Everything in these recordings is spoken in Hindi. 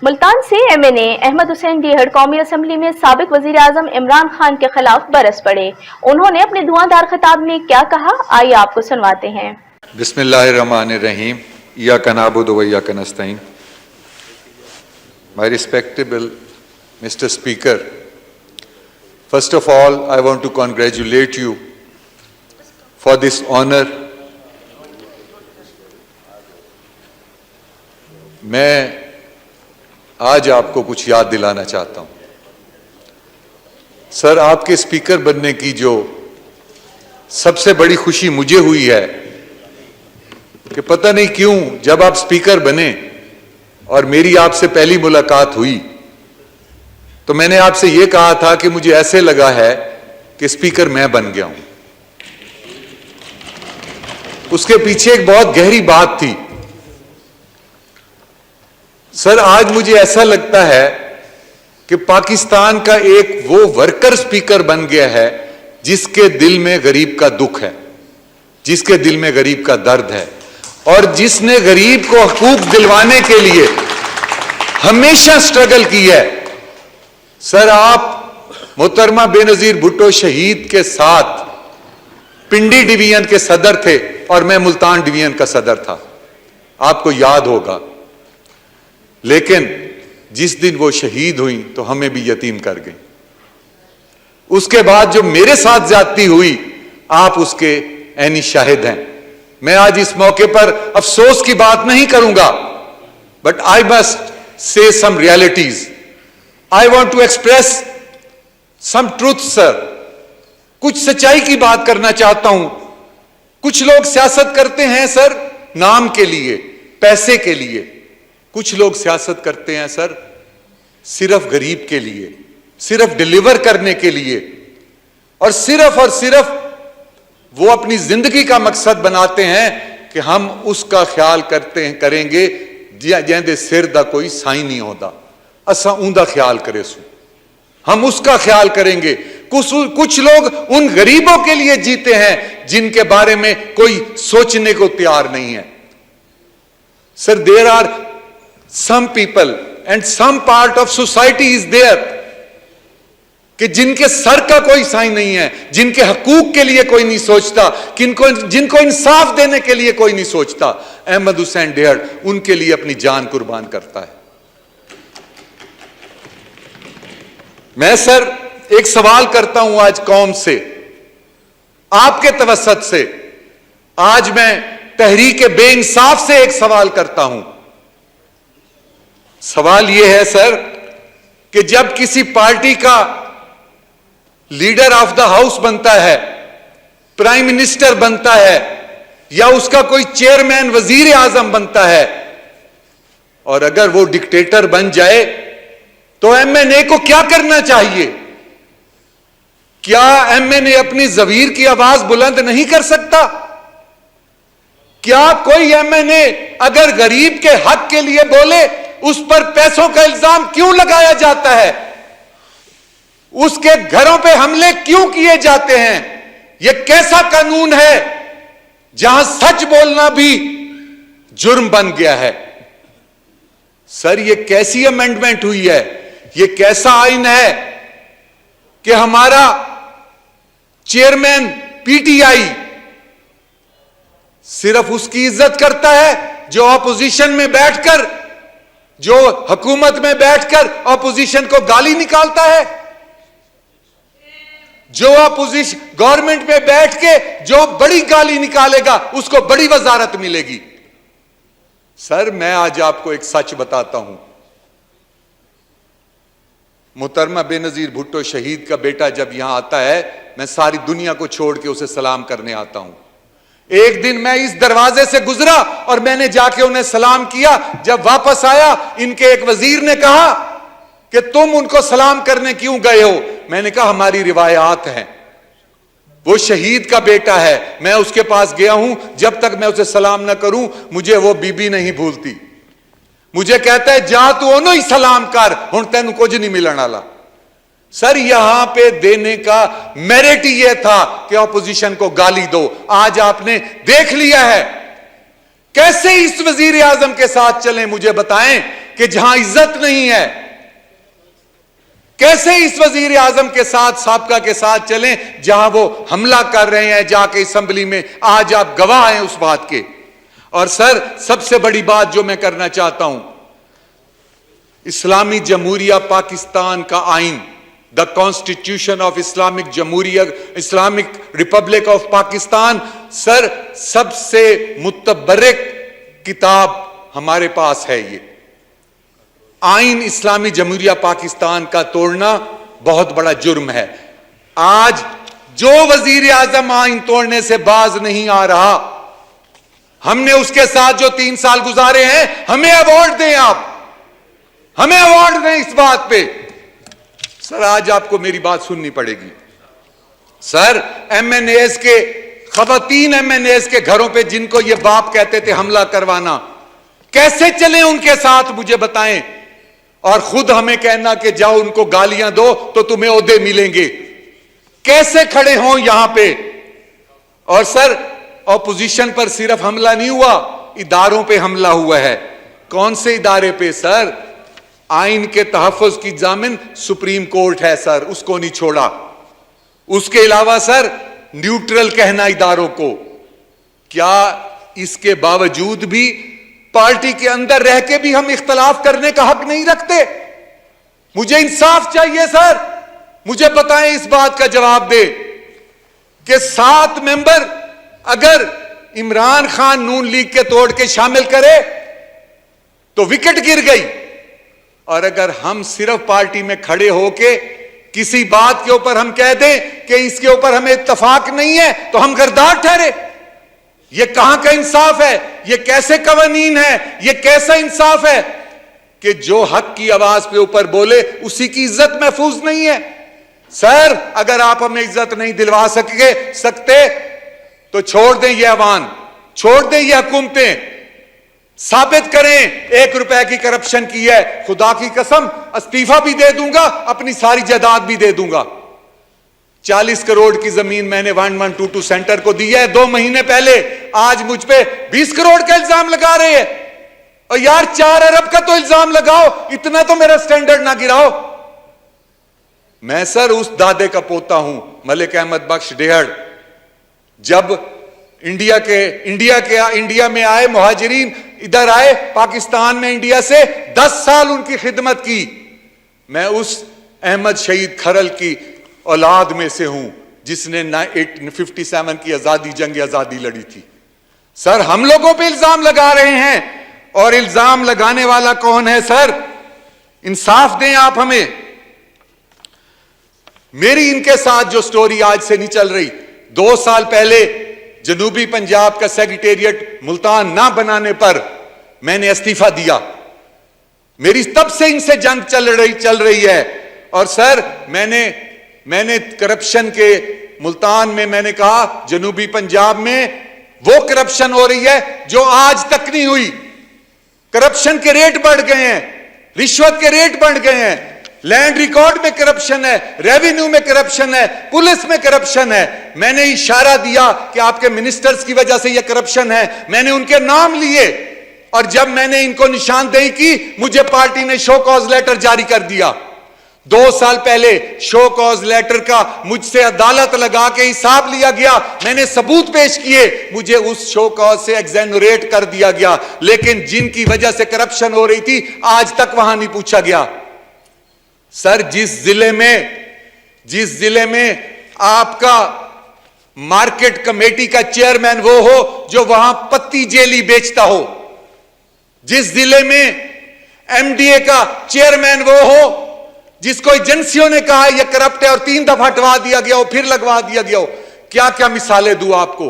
मुल्तान से एमएनए अहमद हुसैन डेहड़ कौमी असम्बली में साबिक वजीर आजम इमरान खान के खिलाफ बरस पड़े। उन्होंने अपने धुआंधार खिताब में क्या कहा, आइए आपको सुनवाते हैं। बिस्मिल्लाहिर्रहमानिर्रहीम, इय्याका नअबुदु व इय्याका नस्तईन। My respectable Mr. Speaker, first of all, I want to congratulate you for this honor. मैं आज आपको कुछ याद दिलाना चाहता हूं। सर, आपके स्पीकर बनने की जो सबसे बड़ी खुशी मुझे हुई है कि पता नहीं क्यों जब आप स्पीकर बने और मेरी आपसे पहली मुलाकात हुई तो मैंने आपसे यह कहा था कि मुझे ऐसे लगा है कि स्पीकर मैं बन गया हूं। उसके पीछे एक बहुत गहरी बात थी। सर, आज मुझे ऐसा लगता है कि पाकिस्तान का एक वो वर्कर स्पीकर बन गया है जिसके दिल में गरीब का दुख है, जिसके दिल में गरीब का दर्द है और जिसने गरीब को हकूक दिलवाने के लिए हमेशा स्ट्रगल की है। सर, आप मोहतरमा बेनजीर भुट्टो शहीद के साथ पिंडी डिवीजन के सदर थे और मैं मुल्तान डिवीजन का सदर था, आपको याद होगा। लेकिन जिस दिन वो शहीद हुई तो हमें भी यतीम कर गई। उसके बाद जो मेरे साथ ज्यादती हुई, आप उसके ऐनी शाहिद हैं। मैं आज इस मौके पर अफसोस की बात नहीं करूंगा, but I must say some realities. I want to express some truth. Sir, कुछ सच्चाई की बात करना चाहता हूं। कुछ लोग सियासत करते हैं सर नाम के लिए, पैसे के लिए। कुछ लोग सियासत करते हैं सर सिर्फ गरीब के लिए, सिर्फ डिलीवर करने के लिए, और सिर्फ वो अपनी जिंदगी का मकसद बनाते हैं कि हम उसका ख्याल करेंगे जिंदे सिर दा कोई साई नहीं होता, असा उनका ख्याल करे सू, हम उसका ख्याल करेंगे। कुछ लोग उन गरीबों के लिए जीते हैं जिनके बारे में कोई सोचने को तैयार नहीं है। Sir, there are some people and some part of society is there कि जिनके सर का कोई साई नहीं है, जिनके हकूक के लिए कोई नहीं सोचता, जिनको इंसाफ देने के लिए कोई नहीं सोचता। अहमद हुसैन डेहड़ उनके लिए अपनी जान कुर्बान करता है। मैं सर एक सवाल करता हूं आज कौम से, आपके तवस्सुत से। आज मैं तहरीक बेइंसाफ से एक सवाल करता हूं। सवाल यह है सर कि जब किसी पार्टी का लीडर ऑफ द हाउस बनता है, प्राइम मिनिस्टर बनता है, या उसका कोई चेयरमैन वजीर आजम बनता है, और अगर वो डिक्टेटर बन जाए तो एमएनए को क्या करना चाहिए? क्या एमएनए अपनी ज़मीर की आवाज बुलंद नहीं कर सकता? क्या कोई एमएनए अगर गरीब के हक के लिए बोले उस पर पैसों का इल्जाम क्यों लगाया जाता है? उसके घरों पे हमले क्यों किए जाते हैं? यह कैसा कानून है जहां सच बोलना भी जुर्म बन गया है? सर, यह कैसी अमेंडमेंट हुई है? यह कैसा आइन है कि हमारा चेयरमैन पीटीआई सिर्फ उसकी इज्जत करता है जो ऑपोजिशन में बैठकर, जो हुकूमत में बैठकर ऑपोजिशन को गाली निकालता है, जो ऑपोजिशन गवर्नमेंट में बैठ के जो बड़ी गाली निकालेगा उसको बड़ी वजारत मिलेगी। सर, मैं आज आपको एक सच बताता हूं। मोहतरमा बेनजीर भुट्टो शहीद का बेटा जब यहां आता है, मैं सारी दुनिया को छोड़ के उसे सलाम करने आता हूं। एक दिन मैं इस दरवाजे से गुजरा और मैंने जाके उन्हें सलाम किया। जब वापस आया, इनके एक वजीर ने कहा कि तुम उनको सलाम करने क्यों गए हो? मैंने कहा हमारी रिवायात हैं, वो शहीद का बेटा है, मैं उसके पास गया हूं, जब तक मैं उसे सलाम ना करूं मुझे वो बीबी नहीं भूलती। मुझे कहता है जा तू ओनू ही सलाम कर, हुण तेनू कुछ नहीं मिलने वाला। सर, यहां पे देने का मेरिट यह था कि ऑपोजिशन को गाली दो। आज आपने देख लिया है कैसे इस वजीर आजम के साथ चलें। मुझे बताएं कि जहां इज्जत नहीं है, कैसे इस वजीर आजम के साथ, साबका के साथ चलें जहां वो हमला कर रहे हैं जाके असेंबली में। आज आप गवाह हैं उस बात के। और सर, सबसे बड़ी बात जो मैं करना चाहता हूं, इस्लामी जमहूरिया पाकिस्तान का आइन, द कॉन्स्टिट्यूशन ऑफ इस्लामिक जमहूरिया, Islamic republic of Pakistan, sir सबसे मुतबर्रिक किताब हमारे पास है। ये आइन इस्लामी जमहूरिया पाकिस्तान का तोड़ना बहुत बड़ा जुर्म है। आज जो वजीर आजम आइन तोड़ने से बाज नहीं आ रहा, हमने उसके साथ जो 3 साल गुजारे हैं, हमें अवार्ड दें, आप हमें अवार्ड दें इस बात पे। सर, आज आपको मेरी बात सुननी पड़ेगी। सर, एमएनएस के, खवातीन एमएनएस के घरों पे जिनको ये बाप कहते थे हमला करवाना, कैसे चले उनके साथ मुझे बताएं। और खुद हमें कहना कि जाओ उनको गालियां दो तो तुम्हें ओहदे मिलेंगे। कैसे खड़े हों यहां पे। और सर, ऑपोजिशन पर सिर्फ हमला नहीं हुआ, इदारों पे हमला हुआ है। कौन से इदारे पे सर? आइन के तहफ़्फ़ुज़ की जामिन सुप्रीम कोर्ट है सर, उसको नहीं छोड़ा। उसके अलावा सर, न्यूट्रल कहना इदारों को। क्या इसके बावजूद भी पार्टी के अंदर रह के भी हम इख्तलाफ करने का हक नहीं रखते? मुझे इंसाफ चाहिए सर। मुझे बताएं, इस बात का जवाब दे कि 7 मेंबर अगर इमरान खान नून लीग के तोड़ के शामिल करे तो विकेट गिर गई। और अगर हम सिर्फ पार्टी में खड़े होके किसी बात के ऊपर हम कह दें कि इसके ऊपर हमें इत्तफाक नहीं है तो हम गद्दार ठहरे। यह कहां का इंसाफ है? यह कैसे कवानीन है? यह कैसा इंसाफ है कि जो हक की आवाज पे ऊपर बोले उसी की इज्जत महफूज नहीं है? सर, अगर आप हमें इज्जत नहीं दिलवा सकते तो छोड़ दें यह अवान, छोड़ दें यह हुकूमतें, साबित करें 1 रुपए की करप्शन की है। खुदा की कसम, इस्तीफा भी दे दूंगा, अपनी सारी जायदाद भी दे दूंगा। 40 करोड़ की जमीन मैंने 1122 सेंटर को दी है 2 महीने पहले। आज मुझ पे 20 करोड़ का इल्जाम लगा रहे हैं। और यार, 4 अरब का तो इल्जाम लगाओ, इतना तो मेरा स्टैंडर्ड ना गिराओ। मैं सर उस दादे का पोता हूं, मलिक अहमद बख्श डेहड़। जब इंडिया में आए मुहाजिरीन, इधर आए पाकिस्तान में इंडिया से, 10 साल उनकी खिदमत की। मैं उस अहमद शहीद खरल की औलाद में से हूं जिसने 57 की जंग आजादी लड़ी थी। सर, हम लोगों पे इल्जाम लगा रहे हैं। और इल्जाम लगाने वाला कौन है सर? इंसाफ दें आप हमें। मेरी इनके साथ जो स्टोरी आज से नहीं चल रही, 2 साल पहले जनूबी पंजाब का सेक्रेटेरिएट मुल्तान ना बनाने पर मैंने इस्तीफा दिया। मेरी तब से इनसे जंग चल रही है। और सर, मैंने करप्शन के मुल्तान में मैंने कहा जनूबी पंजाब में वो करप्शन हो रही है जो आज तक नहीं हुई। करप्शन के रेट बढ़ गए हैं, रिश्वत के रेट बढ़ गए हैं, लैंड रिकॉर्ड में करप्शन है, रेवेन्यू में करप्शन है, पुलिस में करप्शन है। मैंने इशारा दिया कि आपके मिनिस्टर्स की वजह से यह करप्शन है। मैंने उनके नाम लिए और जब मैंने इनको निशानदेही की, मुझे पार्टी ने शो कॉज लेटर जारी कर दिया। 2 साल पहले शो कॉज लेटर का मुझसे अदालत लगा के हिसाब लिया गया। मैंने सबूत पेश किए, मुझे उस शो कॉज से एग्जेनरेट कर दिया गया। लेकिन जिनकी वजह से करप्शन हो रही थी, आज तक वहां नहीं पूछा गया। सर, जिस जिले में आपका मार्केट कमेटी का चेयरमैन वो हो जो वहां पत्ती जेली बेचता हो, जिस जिले में एमडीए का चेयरमैन वो हो जिसको एजेंसियों ने कहा यह करप्ट है और 3 दफा हटवा दिया गया हो, फिर लगवा दिया गया हो, क्या क्या मिसालें दूं आपको।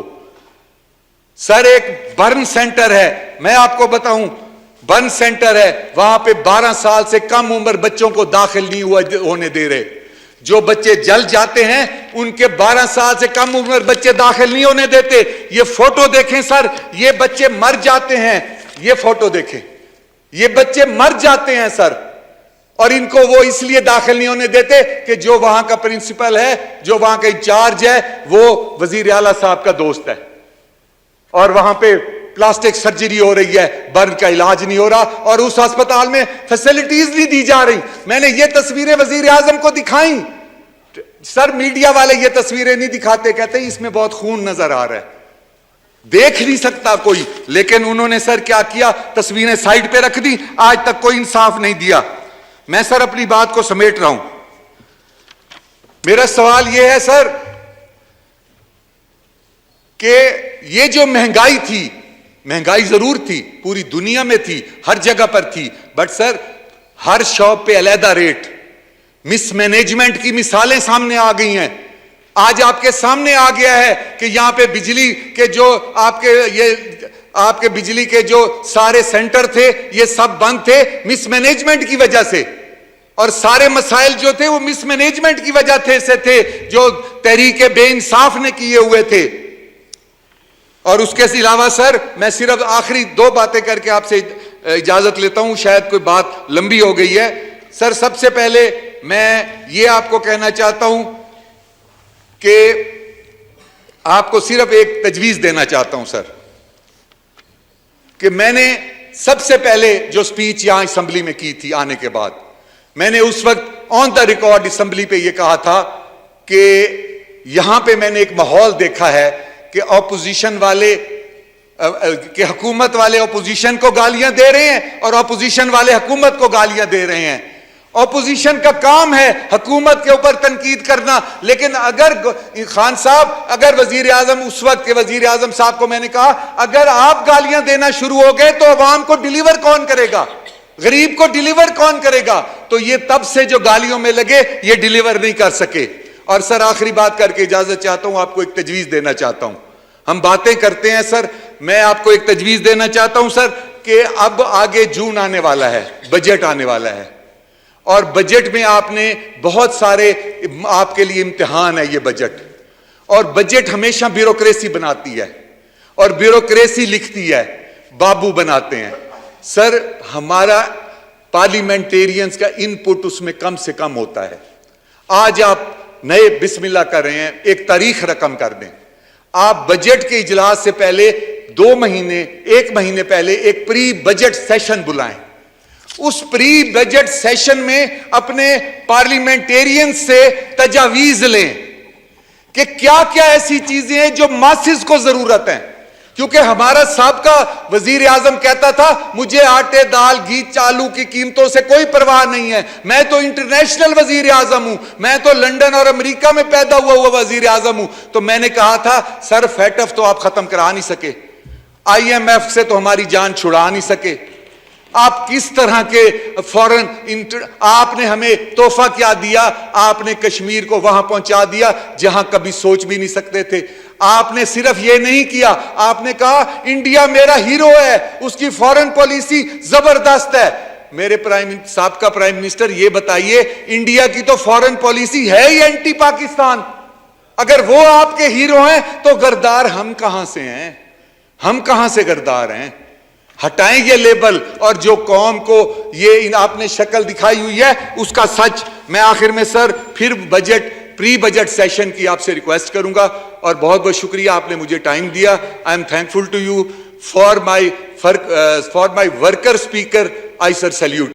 सर, एक बर्न सेंटर है, मैं आपको बताऊं, बर्न सेंटर है, वहां पे 12 साल से कम उम्र बच्चों को दाखिल नहीं होने दे रहे। जो बच्चे जल जाते हैं उनके 12 साल से कम उम्र बच्चे दाखिल नहीं होने देते। ये फोटो देखें सर, ये बच्चे मर जाते हैं। ये फोटो देखें, ये बच्चे मर जाते हैं सर। और इनको वो इसलिए दाखिल नहीं होने देते कि जो वहां का प्रिंसिपल है, जो वहां का इंचार्ज है, वो वजीर आला साहब का दोस्त है। और वहां पे प्लास्टिक सर्जरी हो रही है, बर्न का इलाज नहीं हो रहा और उस अस्पताल में फैसिलिटीज नहीं दी जा रही। मैंने ये तस्वीरें वजीर आजम को दिखाई, सर मीडिया वाले ये तस्वीरें नहीं दिखाते, कहते इसमें बहुत खून नजर आ रहा है, देख नहीं सकता कोई। लेकिन उन्होंने सर क्या किया, तस्वीरें साइड पे रख दी, आज तक कोई इंसाफ नहीं दिया। मैं सर अपनी बात को समेट रहा हूं। मेरा सवाल यह है सर कि ये जो महंगाई थी, महंगाई जरूर थी, पूरी दुनिया में थी, हर जगह पर थी, बट सर हर शॉप पे अलहदा रेट, मिसमैनेजमेंट की मिसालें सामने आ गई हैं। आज आपके सामने आ गया है कि यहां पे बिजली के जो आपके बिजली के जो सारे सेंटर थे ये सब बंद थे मिसमैनेजमेंट की वजह से, और सारे मसाइल जो थे वो मिसमैनेजमेंट की वजह से थे जो तहरीके बेइंसाफ ने किए हुए थे। और उसके अलावा सर मैं सिर्फ आखिरी दो बातें करके आपसे इजाजत लेता हूं, शायद कोई बात लंबी हो गई है। सर सबसे पहले मैं ये आपको कहना चाहता हूं कि आपको सिर्फ एक तजवीज देना चाहता हूं सर, कि मैंने सबसे पहले जो स्पीच यहां असेंबली में की थी आने के बाद, मैंने उस वक्त ऑन द रिकॉर्ड असेंबली पे यह कहा था कि यहां पे मैंने एक माहौल देखा है कि ऑपोजिशन वाले कि हुकूमत वाले ऑपोजिशन को गालियां दे रहे हैं और ऑपोजिशन वाले हुकूमत को गालियां दे रहे हैं। ऑपोजिशन का काम है हुकूमत के ऊपर तनकीद करना, लेकिन अगर खान साहब, अगर वजीर आजम, उस वक्त के वजीर आजम साहब को मैंने कहा अगर आप गालियां देना शुरू हो गए तो अवाम को डिलीवर कौन करेगा, गरीब को डिलीवर कौन करेगा? तो ये तब से जो गालियों में लगे ये डिलीवर नहीं कर सके। और सर आखिरी बात करके इजाजत चाहता हूं, आपको एक तजवीज देना चाहता हूं। हम बातें करते हैं सर, मैं आपको एक तजवीज देना चाहता हूं सर कि अब आगे जून आने वाला है, बजट आने वाला है, और बजट में आपने बहुत सारे, आपके लिए इम्तिहान है ये बजट, और बजट हमेशा ब्यूरोक्रेसी बनाती है और ब्यूरोक्रेसी लिखती है, बाबू बनाते हैं। सर हमारा पार्लियामेंटेरियंस का इनपुट उसमें कम से कम होता है। आज आप नए बिस्मिल्लाह कर रहे हैं, एक तारीख रकम कर दें, आप बजट के इजलास से पहले 2 महीने, 1 महीने पहले एक प्री बजट सेशन बुलाएं। उस प्री बजट सेशन में अपने पार्लियामेंटेरियन से तजावीज लें कि क्या क्या ऐसी चीजें हैं जो मासिस को जरूरत है, क्योंकि हमारा साबका वजीर आजम कहता था मुझे आटे, दाल, घी, चालू की कीमतों से कोई परवाह नहीं है, मैं तो इंटरनेशनल वजीर आजम हूं, मैं तो लंदन और अमेरिका में पैदा हुआ वजीर आजम हूं। तो मैंने कहा था सर फैटफ तो आप खत्म करा नहीं सके, IMF से तो हमारी जान छुड़ा नहीं सके, आप किस तरह के फॉरेन आपने हमें तोहफा क्या दिया, आपने कश्मीर को वहां पहुंचा दिया जहां कभी सोच भी नहीं सकते थे। आपने सिर्फ ये नहीं किया, आपने कहा इंडिया मेरा हीरो है, उसकी फॉरेन पॉलिसी जबरदस्त है। मेरे साबका प्राइम मिनिस्टर ये बताइए, इंडिया की तो फॉरेन पॉलिसी है ही एंटी पाकिस्तान। अगर वो आपके हीरो हैं तो गरदार हम कहां से हैं, हम कहां से गरदार हैं? हटाएं ये लेबल, और जो कौम को ये आपने शक्ल दिखाई हुई है उसका सच। मैं आखिर में सर फिर बजट, प्री बजट सेशन की आपसे रिक्वेस्ट करूंगा, और बहुत बहुत शुक्रिया आपने मुझे टाइम दिया। I am thankful to you for my worker speaker. I sir salute.